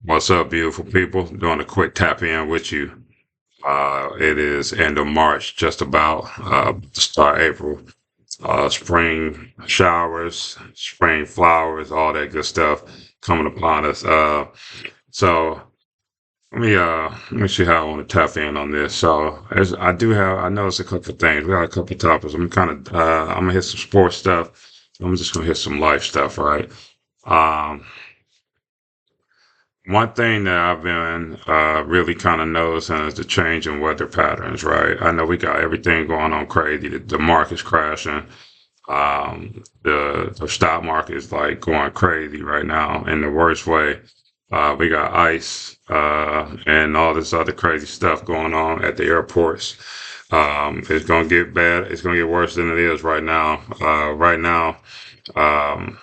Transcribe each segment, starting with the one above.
What's up, beautiful people? Doing a quick tap in with you. It is end of March, just about to start April. Spring showers, spring flowers, all that good stuff coming upon us. So let me see how I want to tap in on this. So as I noticed a couple of things. We got a couple of topics. I'm gonna hit some sports stuff. I'm just gonna hit some life stuff, right? Um, One thing that I've been really kind of noticing is the change in weather patterns, right? I know we got everything going on crazy. The market's crashing. The stock market is like going crazy right now in the worst way. We got ice and all this other crazy stuff going on at the airports. It's gonna get bad. It's gonna get worse than it is right now. Right now, um,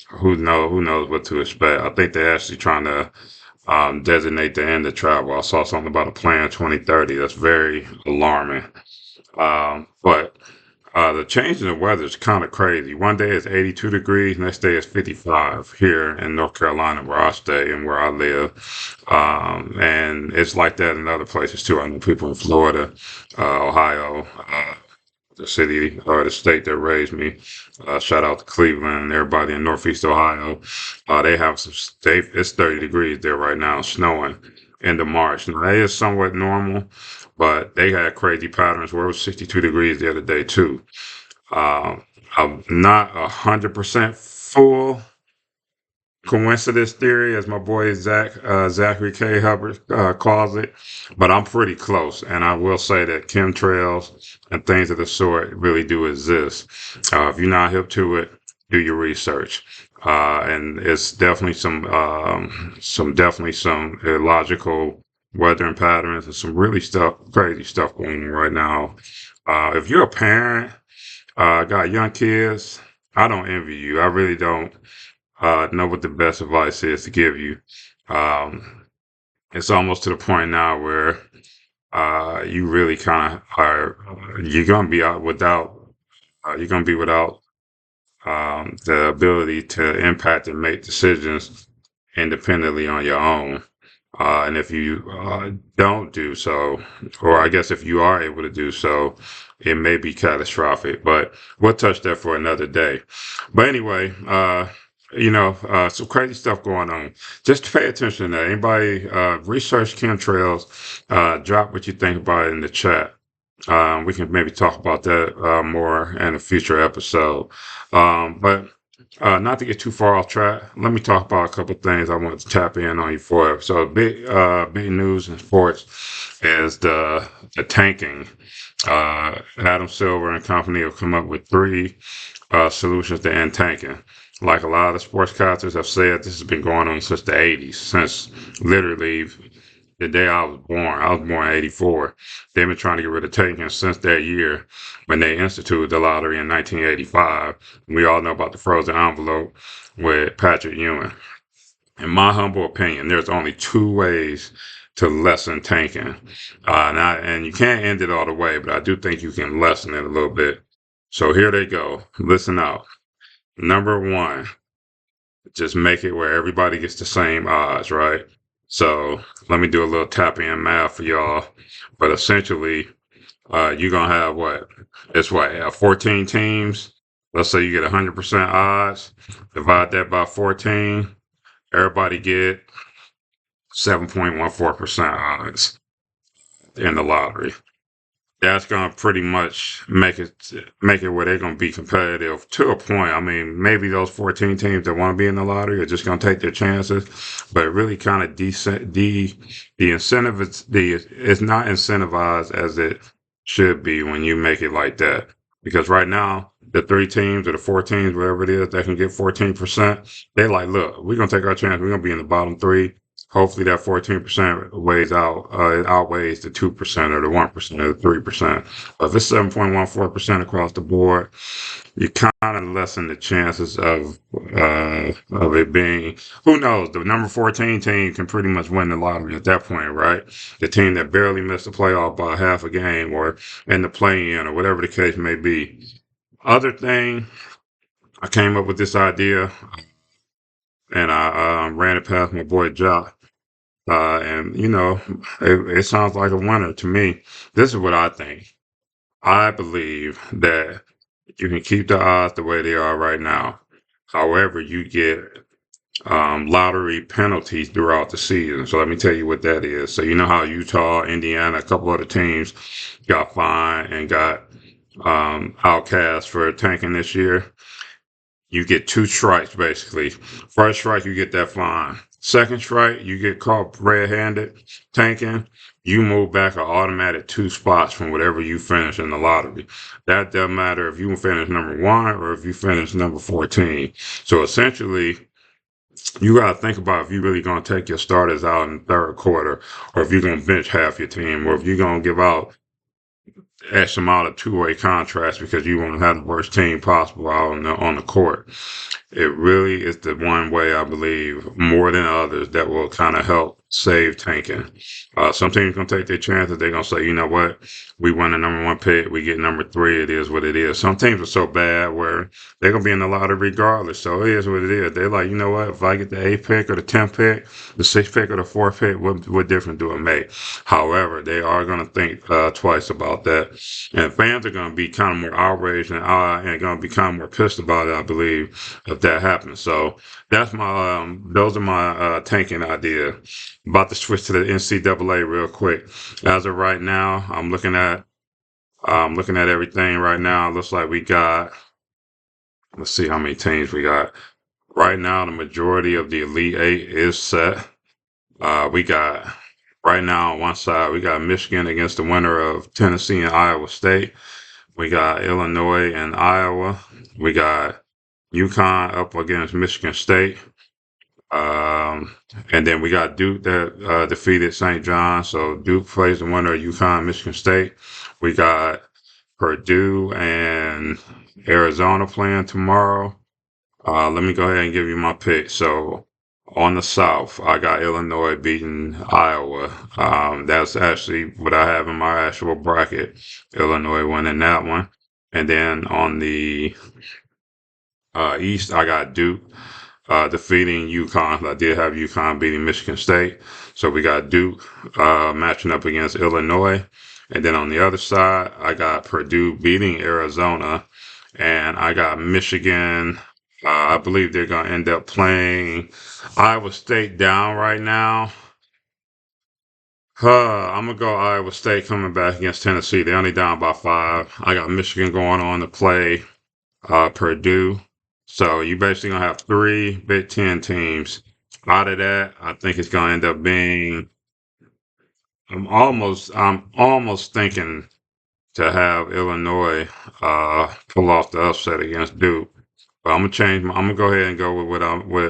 who knows what to expect. I think they're actually trying to designate the end of travel. I saw something about a plan 2030. That's very alarming. But the change in the weather is kind of crazy. One day it's 82 degrees, next day it's 55 here in North Carolina, where I stay and where I live. And it's like that in other places too. I know people in Florida, Ohio, the city or the state that raised me. Shout out to Cleveland and everybody in Northeast Ohio. They have it's 30 degrees there right now, snowing into March. Now, that is somewhat normal, but they had crazy patterns where it was 62 degrees the other day, too. I'm not 100% full coincidence theory, as my boy Zachary K. Hubbard calls it, but I'm pretty close. And I will say that chemtrails and things of the sort really do exist. If you're not hip to it, do your research. And it's definitely some illogical weathering patterns and some really crazy stuff going on right now. If you're a parent, got young kids, I don't envy you. I really don't know what the best advice is to give you. Um, it's almost to the point now where you really kind of are. You're gonna be out without. You're gonna be without the ability to impact and make decisions independently on your own. And if you don't do so, or I guess if you are able to do so, it may be catastrophic. But we'll touch that for another day. But anyway, some crazy stuff going on. Just pay attention to that. Anybody research chemtrails, drop what you think about it in the chat. We can maybe talk about that more in a future episode. But not to get too far off track, let me talk about a couple of things I want to tap in on you for. So big news in sports is the tanking. Adam Silver and company have come up with three solutions to end tanking. Like a lot of the sportscasters have said, this has been going on since the 80s, since literally the day I was born. I was born in 84. They've been trying to get rid of tanking since that year when they instituted the lottery in 1985. We all know about the frozen envelope with Patrick Ewing. In my humble opinion, there's only two ways to lessen tanking. And you can't end it all the way, but I do think you can lessen it a little bit. So here they go. Listen out. Number one, just make it where everybody gets the same odds, right? So let me do a little tap in math for y'all. But essentially, you're gonna have what? It's what? 14 teams. Let's say you get 100% odds. Divide that by 14. Everybody get 7.14% odds in the lottery. That's gonna pretty much make it where they're gonna be competitive to a point. I mean, maybe those 14 teams that want to be in the lottery are just gonna take their chances, but it really kind of the incentive it's not incentivized as it should be when you make it like that. Because right now, the three teams or the four teams, whatever it is, that can get 14%, they're like, look, we're gonna take our chance. We're gonna be in the bottom three. Hopefully that 14% weighs out, it outweighs the 2% or the 1% or the 3%. If it's 7.14% across the board, you kind of lessen the chances of it being, who knows, the number 14 team can pretty much win the lottery at that point, right? The team that barely missed the playoff by half a game or in the play-in or whatever the case may be. Other thing, I came up with this idea and I ran it past my boy Jock. And it sounds like a winner to me. This is what I think. I believe that you can keep the odds the way they are right now. However, you get lottery penalties throughout the season. So let me tell you what that is. So you know how Utah, Indiana, a couple other teams got fined and got outcast for tanking this year. You get two strikes basically. First strike, you get that fine. Second strike, you get caught red-handed tanking. You move back an automatic two spots from whatever you finish in the lottery. That doesn't matter if you finish number one or if you finish number 14. So essentially, you got to think about if you're really going to take your starters out in the third quarter, or if you're going to bench half your team, or if you're going to give out X amount of two-way contracts because you want to have the worst team possible out on the court. It really is the one way I believe more than others that will kind of help save tanking. Some teams gonna take their chances. They're gonna say, you know what, we won the number one pick, we get number three. It is what it is. Some teams are so bad where they're gonna be in the lottery regardless. So it is what it is. They're like, you know what, if I get the eighth pick or the 10th pick, the sixth pick or the fourth pick, what difference do it make? However, they are gonna think twice about that, and fans are gonna be kind of more outraged and gonna be kind of more pissed about it, I believe, if that happens. So that's my those are my tanking idea. About to switch to the NCAA real quick. As of right now, I'm looking at everything right now. It looks like we got, let's see how many teams we got. Right now, the majority of the Elite Eight is set. We got right now on one side, we got Michigan against the winner of Tennessee and Iowa State. We got Illinois and Iowa. We got UConn up against Michigan State. Um, and then we got Duke that defeated St. John. So Duke plays the winner of UConn, Michigan State. We got Purdue and Arizona playing tomorrow. Let me go ahead and give you my pick. So on the South, I got Illinois beating Iowa. That's actually what I have in my actual bracket. Illinois winning that one. And then on the East, I got Duke defeating UConn. I did have UConn beating Michigan State. So we got Duke matching up against Illinois. And then on the other side, I got Purdue beating Arizona. And I got Michigan. I believe they're going to end up playing Iowa State down right now. I'm going to go Iowa State coming back against Tennessee. They're only down by 5. I got Michigan going on to play Purdue. So you basically gonna have 3 Big 10 teams. Out of that, I think it's gonna end up being. I'm almost thinking to have Illinois pull off the upset against Duke. But I'm gonna change. I'm gonna go ahead and go with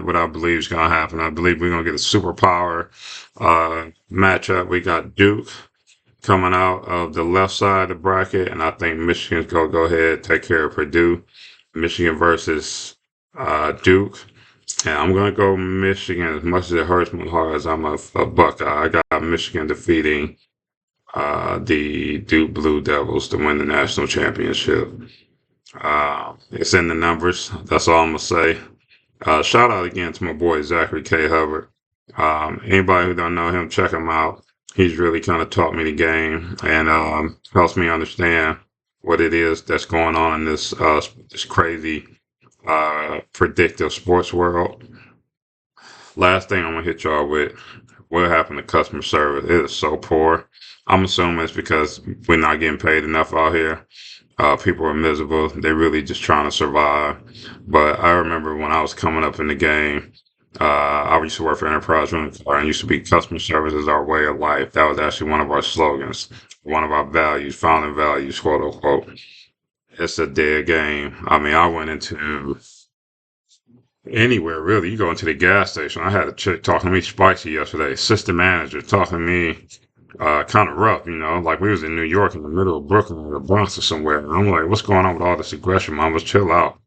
what I believe is gonna happen. I believe we're gonna get a superpower matchup. We got Duke coming out of the left side of the bracket, and I think Michigan's gonna go ahead and take care of Purdue. Michigan versus Duke. And I'm going to go Michigan as much as it hurts my heart as I'm a Buckeye. I got Michigan defeating the Duke Blue Devils to win the national championship. It's in the numbers. That's all I'm going to say. Shout out again to my boy Zachary K. Hubbard. Anybody who don't know him, check him out. He's really kind of taught me the game and helps me understand what it is that's going on in this crazy predictive sports world. Last thing I'm gonna hit y'all with: what happened to customer service? It is so poor. I'm assuming it's because we're not getting paid enough out here. People are miserable. They're really just trying to survive. But I remember when I was coming up in the game, I used to work for Enterprise Rental Car and used to be customer service is our way of life. That was actually one of our slogans, one of our values, founding values, quote unquote. It's a dead game. I mean, I went into anywhere really. You go into the gas station. I had a chick talking to me spicy yesterday. Assistant manager talking to me kind of rough, like we was in New York in the middle of Brooklyn or the Bronx or somewhere. And I'm like, what's going on with all this aggression, mom? Let's chill out.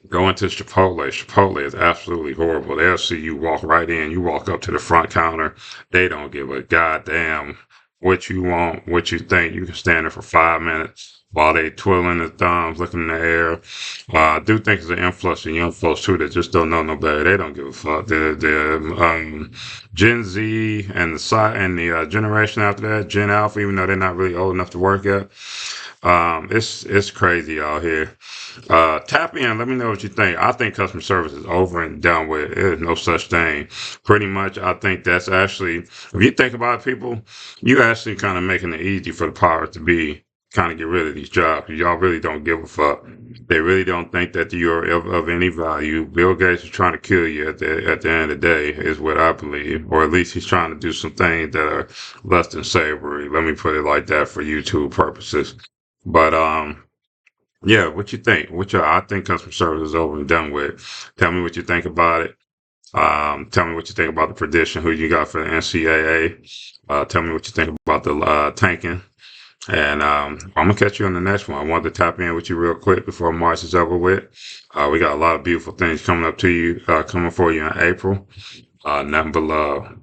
Going to Chipotle. Chipotle is absolutely horrible. They'll see you walk right in. You walk up to the front counter. They don't give a goddamn what you want, what you think. You can stand there for 5 minutes while they twiddling their thumbs, looking in the air. I do think it's an influx of young folks too that just don't know no better. They don't give a fuck. The Gen Z and the generation after that, Gen Alpha, even though they're not really old enough to work yet, it's crazy out here. Tap in. Let me know what you think. I think customer service is over and done with. There's no such thing. Pretty much, I think that's actually, if you think about it, people, you actually kind of making it easy for the powers to be kind of get rid of these jobs. Y'all really don't give a fuck. They really don't think that you're of any value. Bill Gates is trying to kill you at the end of the day, is what I believe, or at least he's trying to do some things that are less than savory. Let me put it like that for YouTube purposes. But yeah, what you think? I think customer service is over and done with. Tell me what you think about it. Tell me what you think about the prediction. Who you got for the NCAA? Tell me what you think about the tanking. And I'm gonna catch you on the next one. I wanted to tap in with you real quick before March is over with. We got a lot of beautiful things coming up to you, coming for you in April. Nothing but love.